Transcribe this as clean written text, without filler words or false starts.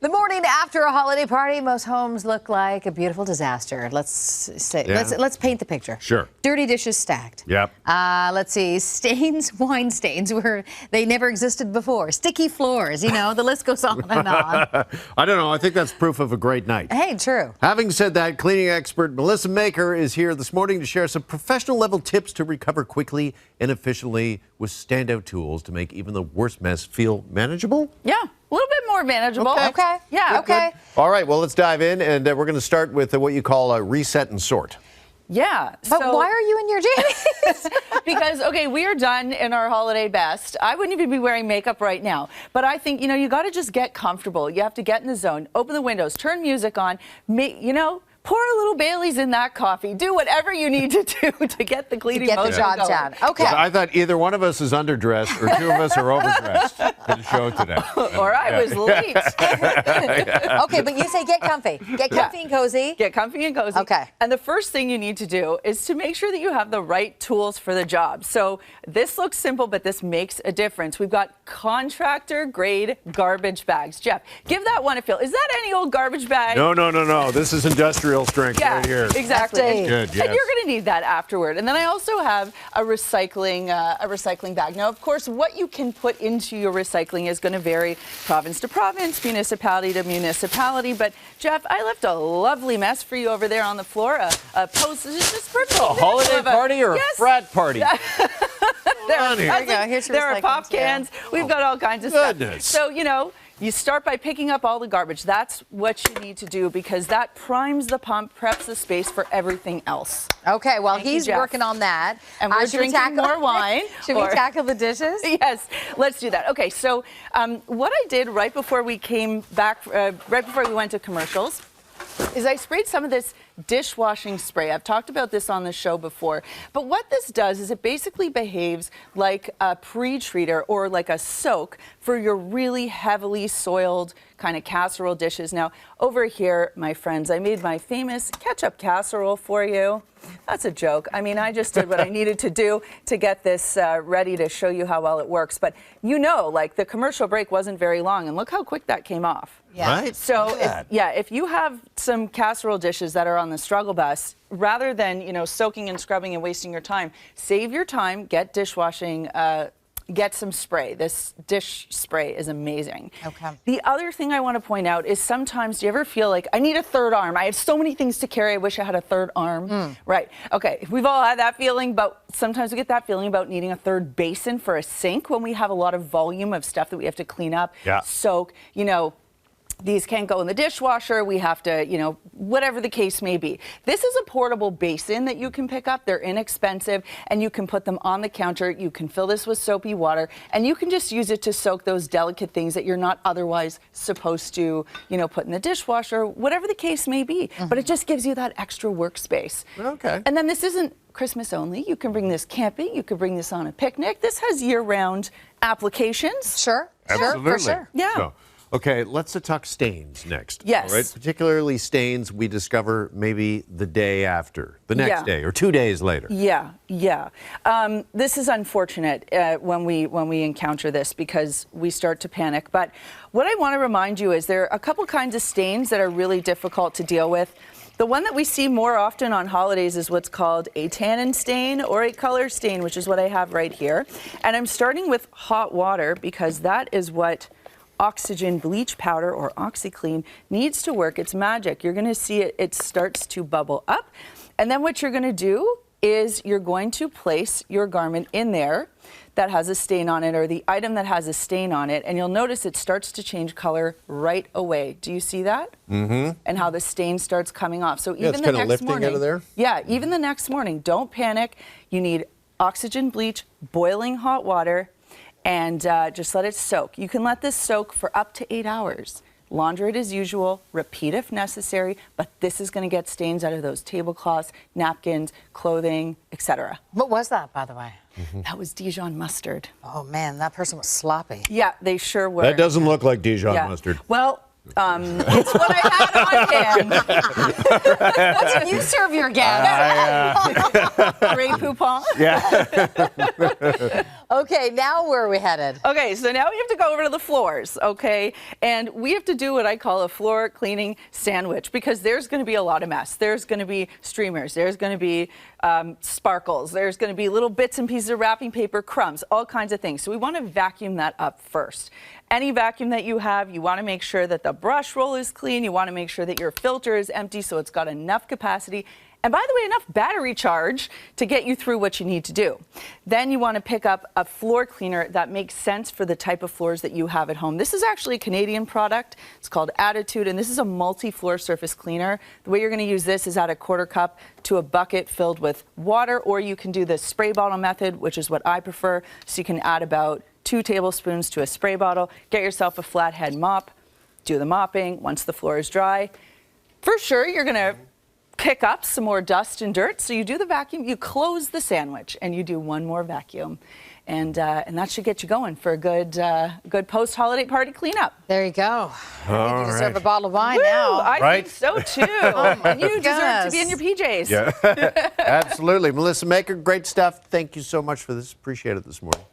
The morning after a holiday party, most homes look like a beautiful disaster. Let's paint the picture. Sure. Dirty dishes stacked. Yep. Let's see, stains, wine stains where they never existed before. Sticky floors, the list goes on and on. I don't know. I think that's proof of a great night. Hey, true. Having said that, cleaning expert Melissa Maker is here this morning to share some professional level tips to recover quickly and efficiently with standout tools to make even the worst mess feel manageable. Yeah. A little bit more manageable. Okay. Yeah. Okay. All right. Well, let's dive in, and we're going to start with what you call a reset and sort. Yeah. But why are you in your jammies? Because, we are done in our holiday best. I wouldn't even be wearing makeup right now. But I think, you got to just get comfortable. You have to get in the zone, open the windows, turn music on, pour a little Bailey's in that coffee. Do whatever you need to do to get the cleaning motion going. Get the job done. Okay. I thought either one of us is underdressed or two of us are overdressed for the show today. Or I was late. Okay, but you say get comfy. Get comfy and cozy. Get comfy and cozy. Okay. And the first thing you need to do is to make sure that you have the right tools for the job. So this looks simple, but this makes a difference. We've got contractor grade garbage bags. Jeff, give that one a feel. Is that any old garbage bag? No. This is industrial strength right here. Exactly. Good, yes. And you're going to need that afterward. And then I also have a recycling bag. Now, of course, what you can put into your recycling is going to vary province to province, municipality to municipality. But Jeff, I left a lovely mess for you over there on the floor. A holiday party or a frat party? There are pop cans. We've got all kinds of stuff. So, you start by picking up all the garbage. That's what you need to do because that primes the pump, preps the space for everying else. Okay, well, he's working on that. And we're drinking more wine. Should we tackle the dishes? Yes, let's do that. Okay, so what I did right before we came back, right before we went to commercials, is I sprayed some of this dishwashing spray. I've talked about this on the show before, but what this does is it basically behaves like a pre-treater or like a soak for your really heavily soiled kind of casserole dishes. Now, over here, my friends, I made my famous ketchup casserole for you. That's a joke. I just did what I needed to do to get this ready to show you how well it works. But the commercial break wasn't very long, and look how quick that came off. Yeah. Right? So, if you have some casserole dishes that are on the struggle bus, rather than, soaking and scrubbing and wasting your time, save your time, get dishwashing, get some spray. This dish spray is amazing. Okay. The other thing I want to point out is sometimes, do you ever feel like, I need a third arm? I have so many things to carry, I wish I had a third arm. Right. Okay. We've all had that feeling, but sometimes we get that feeling about needing a third basin for a sink when we have a lot of volume of stuff that we have to clean up, soak, these can't go in the dishwasher. We have to, whatever the case may be. This is a portable basin that you can pick up. They're inexpensive, and you can put them on the counter. You can fill this with soapy water, and you can just use it to soak those delicate things that you're not otherwise supposed to, put in the dishwasher, whatever the case may be. But it just gives you that extra workspace. Okay. And then this isn't Christmas only. You can bring this camping. You can bring this on a picnic. This has year-round applications. Sure. Absolutely. For sure. Yeah. So, okay, let's talk stains next. Yes. All right? Particularly stains we discover maybe the day after, the next day, or 2 days later. Yeah. This is unfortunate when we encounter this because we start to panic. But what I want to remind you is there are a couple kinds of stains that are really difficult to deal with. The one that we see more often on holidays is what's called a tannin stain or a color stain, which is what I have right here. And I'm starting with hot water because that is what oxygen bleach powder or OxyClean needs to work its magic. You're going to see it starts to bubble up. And then what you're going to do is you're going to place your garment in there that has a stain on it or the item that has a stain on it. And you'll notice it starts to change color right away. Do you see that? Mm-hmm. And how the stain starts coming off. So even the next morning, out of there. Yeah, even the next morning, don't panic. You need oxygen bleach, boiling hot water, and just let it soak. You can let this soak for up to 8 hours. Launder it as usual, repeat if necessary, but this is going to get stains out of those tablecloths, napkins, clothing, etc. What was that, by the way? That was Dijon mustard. Oh, man, that person was sloppy. Yeah, they sure were. That doesn't look like Dijon mustard. Well, It's what I had on hand. What did you serve your guests? Grey Poupon. Yeah. Okay, now where are we headed? Okay, so now we have to go over to the floors, okay? And we have to do what I call a floor cleaning sandwich, because there's going to be a lot of mess. There's going to be streamers. There's going to be sparkles. There's going to be little bits and pieces of wrapping paper, crumbs, all kinds of things. So we want to vacuum that up first. Any vacuum that you have, you want to make sure that the brush roll is clean. You want to make sure that your filter is empty so it's got enough capacity. And by the way, enough battery charge to get you through what you need to do. Then you want to pick up a floor cleaner that makes sense for the type of floors that you have at home. This is actually a Canadian product. It's called Attitude, and this is a multi-floor surface cleaner. The way you're going to use this is add a quarter cup to a bucket filled with water, or you can do the spray bottle method, which is what I prefer. So you can add about 2 tablespoons to a spray bottle. Get yourself a flathead mop. Do the mopping. Once the floor is dry, for sure you're going to pick up some more dust and dirt. So you do the vacuum, you close the sandwich, and you do one more vacuum. And that should get you going for a good post-holiday party cleanup. There you go. I think you deserve right. a bottle of wine Woo, now. I think so too. And you deserve to goodness. be in your PJs. Yeah. Absolutely. Melissa Maker, great stuff. Thank you so much for this. Appreciate it this morning.